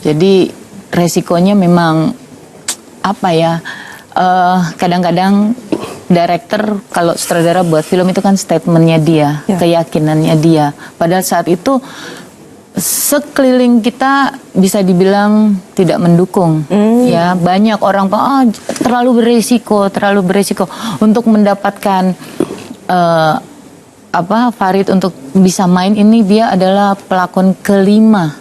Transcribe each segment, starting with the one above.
Jadi resikonya memang apa ya? Kadang-kadang director kalau sutradara buat film itu kan statementnya dia, keyakinannya dia. Padahal saat itu sekeliling kita bisa dibilang tidak mendukung. Ya, banyak orang terlalu beresiko untuk mendapatkan Farid untuk bisa main ini. Dia adalah pelakon kelima.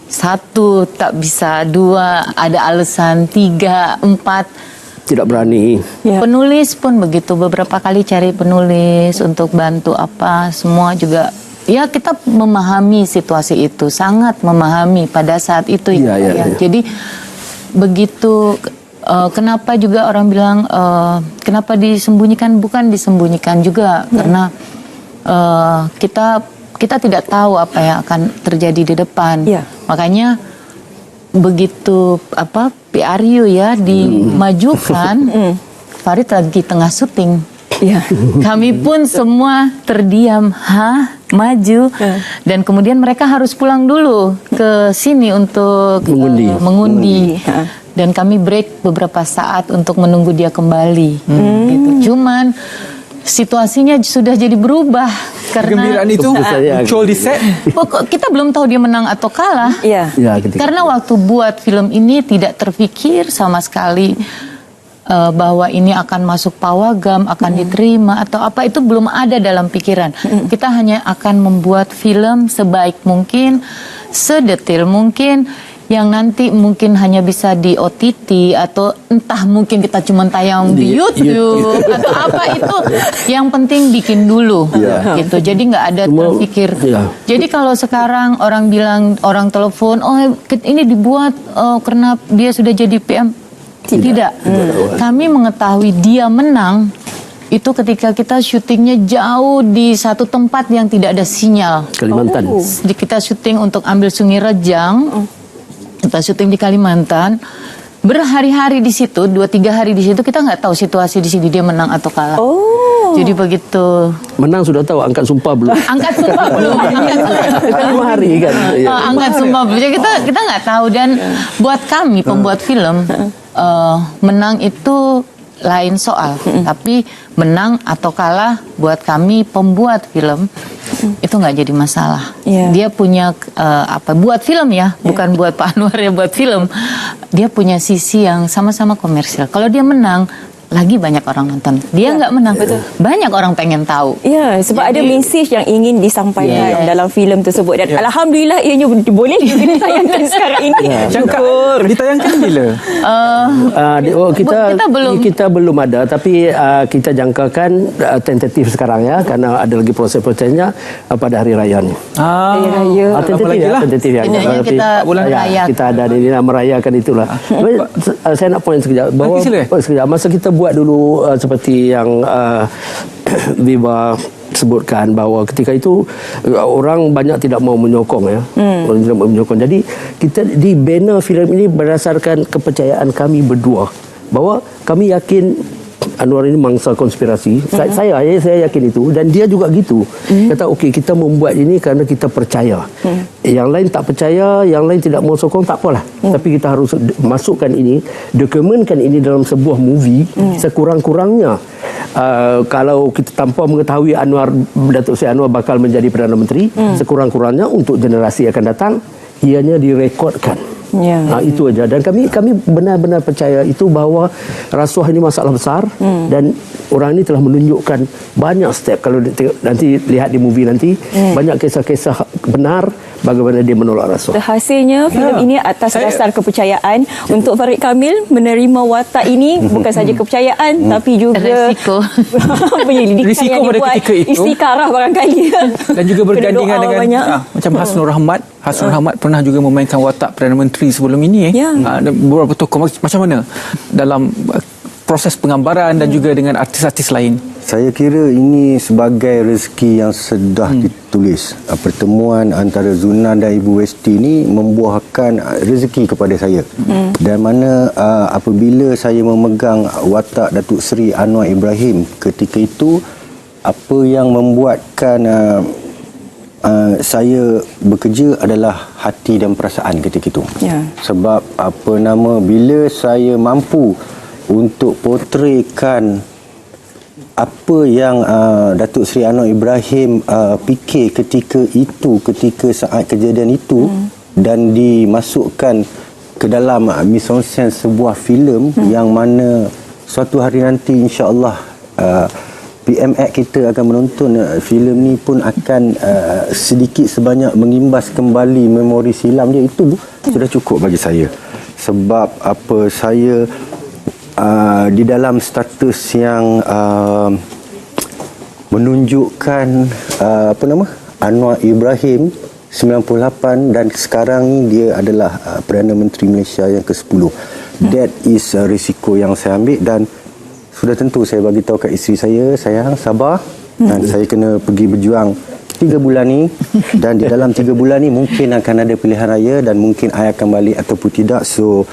Satu tak bisa, dua ada alasan, tiga, empat tidak berani. Penulis pun begitu, beberapa kali cari penulis untuk bantu semua juga. Ya, kita memahami situasi itu, sangat memahami pada saat itu. Jadi begitu. Kenapa juga orang bilang kenapa disembunyikan? Bukan disembunyikan juga, karena kita tidak tahu apa yang akan terjadi di depan. Makanya begitu PRU dimajukan, Farid lagi tengah syuting. Kami pun semua terdiam, maju, dan kemudian mereka harus pulang dulu ke sini untuk mengundi. Dan kami break beberapa saat untuk menunggu dia kembali. Gitu. Cuman situasinya sudah jadi berubah karena kegembiraan itu muncul di set. Kita belum tahu dia menang atau kalah. Karena waktu buat film ini tidak terpikir sama sekali bahwa ini akan masuk Pawagam, akan diterima atau apa, itu belum ada dalam pikiran. Kita hanya akan membuat film sebaik mungkin, sedetail mungkin, yang nanti mungkin hanya bisa di OTT atau entah mungkin kita cuma tayang di YouTube atau apa, itu yang penting bikin dulu gitu. Jadi nggak ada terpikir. Jadi kalau sekarang orang bilang, orang telepon, ini dibuat karena dia sudah jadi PM, tidak. Kami mengetahui dia menang itu ketika kita syutingnya jauh di satu tempat yang tidak ada sinyal. Kalimantan. Kita syuting untuk ambil Sungai Rejang. Kita syuting di Kalimantan, berhari-hari di situ, 2-3 hari di situ, kita nggak tahu situasi di sini dia menang atau kalah. Jadi begitu. Menang sudah tahu, angkat sumpah belum? Angkat sumpah belum. 5 hari kan. Angkat sumpah belum. Jadi kita nggak tahu, dan buat kami pembuat film, menang itu lain soal. Tapi menang atau kalah buat kami pembuat film itu nggak jadi masalah. Dia punya buat film bukan buat Pak Anwar ya, buat film. Dia punya sisi yang sama-sama komersial. Kalau dia menang, lagi banyak orang nonton. Dia nggak menang, banyak orang pengen tahu. Sebab ada message yang ingin disampaikan dalam filem tersebut, dan alhamdulillah ianya boleh ditayangkan sekarang ini. Ditayangkan bila? Kita belum ada, tapi kita jangkakan tentatif sekarang ya, karena ada lagi proses-prosesnya pada hari raya ni. Hari raya. Tentatif ya. Kita ada di merayakan itulah. Saya nak point sekejap bahawa masa kita buat dulu seperti yang Viva sebutkan, bahawa ketika itu orang banyak tidak mau menyokong orang tidak mau menyokong. Jadi kita di banner filem ini berdasarkan kepercayaan kami berdua, bahawa kami yakin Anwar ini mangsa konspirasi. Saya yakin itu, dan dia juga gitu. Kata okey, kita membuat ini kerana kita percaya. Yang lain tak percaya, yang lain tidak mau sokong, tak apalah. Tapi kita harus masukkan ini, dokumenkan ini dalam sebuah movie sekurang-kurangnya. Kalau kita tanpa mengetahui Datuk Seri Anwar bakal menjadi Perdana Menteri, sekurang-kurangnya untuk generasi akan datang, ianya direkodkan. Itu aja. Dan kami benar-benar percaya itu, bahawa rasuah ini masalah besar, dan orang ini telah menunjukkan banyak step. Kalau nanti lihat di movie nanti, banyak kisah-kisah benar bagaimana dia menolak rasuah. Hasilnya filem ini atas dasar kepercayaan. Untuk Farid Kamil menerima watak ini bukan saja kepercayaan, tapi juga penyelidikan yang dibuat, istiqarah barangkali, dan juga bergandingan dengan macam Hasnur Rahmat. Hasnur Rahmat pernah juga memainkan watak Perdana Menteri sebelum ini. Beberapa tokoh macam mana dalam proses penggambaran dan juga dengan artis-artis lain? Saya kira ini sebagai rezeki yang sudah ditulis. Pertemuan antara Zuna dan Ibu Westi ini membuahkan rezeki kepada saya. Dan mana apabila saya memegang watak Datuk Seri Anwar Ibrahim ketika itu, apa yang membuatkan saya bekerja adalah hati dan perasaan ketika itu. Sebab bila saya mampu untuk portraykan apa yang Datuk Seri Anwar Ibrahim fikir ketika saat kejadian itu dan dimasukkan ke dalam mise-en-scène sebuah filem yang mana suatu hari nanti insya-Allah PMX kita akan menonton filem ni pun akan sedikit sebanyak mengimbas kembali memori silam dia, itu sudah cukup bagi saya. Sebab saya di dalam status yang menunjukkan Anwar Ibrahim 98 dan sekarang ni dia adalah Perdana Menteri Malaysia yang ke-10. That is risiko yang saya ambil dan sudah tentu saya bagi tahu kat isteri saya, sayang, sabar, dan saya kena pergi berjuang 3 bulan ni dan di dalam 3 bulan ni mungkin akan ada pilihan raya dan mungkin I akan balik ataupun tidak. So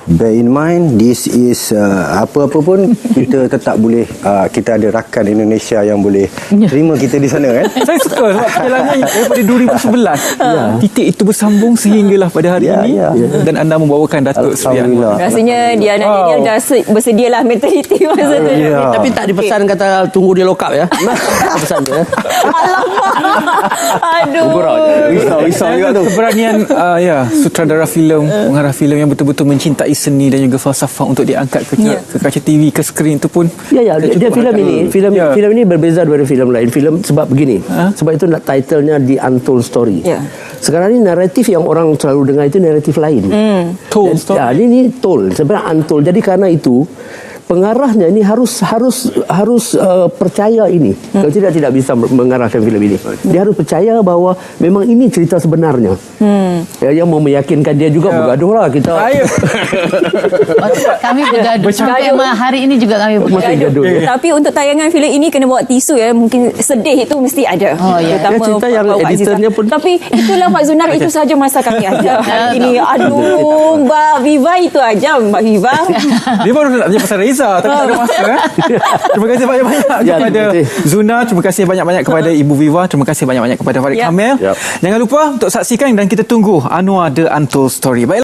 bear in mind, this is apa-apa pun kita tetap boleh, kita ada rakan Indonesia yang boleh terima kita di sana kan. Saya suka sebab perjalanannya daripada 2011 titik itu bersambung sehinggalah pada hari ini dan anda membawakan Datuk Seri Anwar. Rasanya dia dah bersedialah mentaliti masa tu. Tapi tak dipesan kata tunggu dia lock up ya. Pesan dia. Aduh. Risau juga tu. Keberanian sutradara filem, pengarah filem yang betul-betul mencintai seni dan juga falsafah untuk diangkat ke kaca TV, ke skrin itu pun dia filem ini berbeza daripada filem lain. Filem sebab begini, sebab itu titlenya The Untold Story. Sekarang ni naratif yang orang selalu dengar itu naratif lain. Told story. Ini told, sebenarnya untold. Jadi karena itu pengarahnya ini harus percaya ini. Kalau tidak bisa mengarahkan filem ini. Dia harus percaya bahawa memang ini cerita sebenarnya. Yang mau meyakinkan dia juga bergaduh lah kita. Kami bergaduh sampai hari ini juga kami bergaduh. Tapi untuk tayangan filem ini kena bawa tisu ya. Mungkin sedih itu mesti ada. Cerita yang editornya pun. Tapi itulah Pak Zunar, itu saja masa kami ada hari ini. Aduh, Mbak Viva itu aja, Mbak Viva. Dia baru nak tanya pasal Reza tapi tak ada masa. Terima kasih banyak-banyak kepada Zuna, terima kasih banyak-banyak kepada Ibu Viva, terima kasih banyak-banyak kepada Farid Kamil. Jangan lupa untuk saksikan dan kita tunggu Anwar The Untold Story. Baiklah.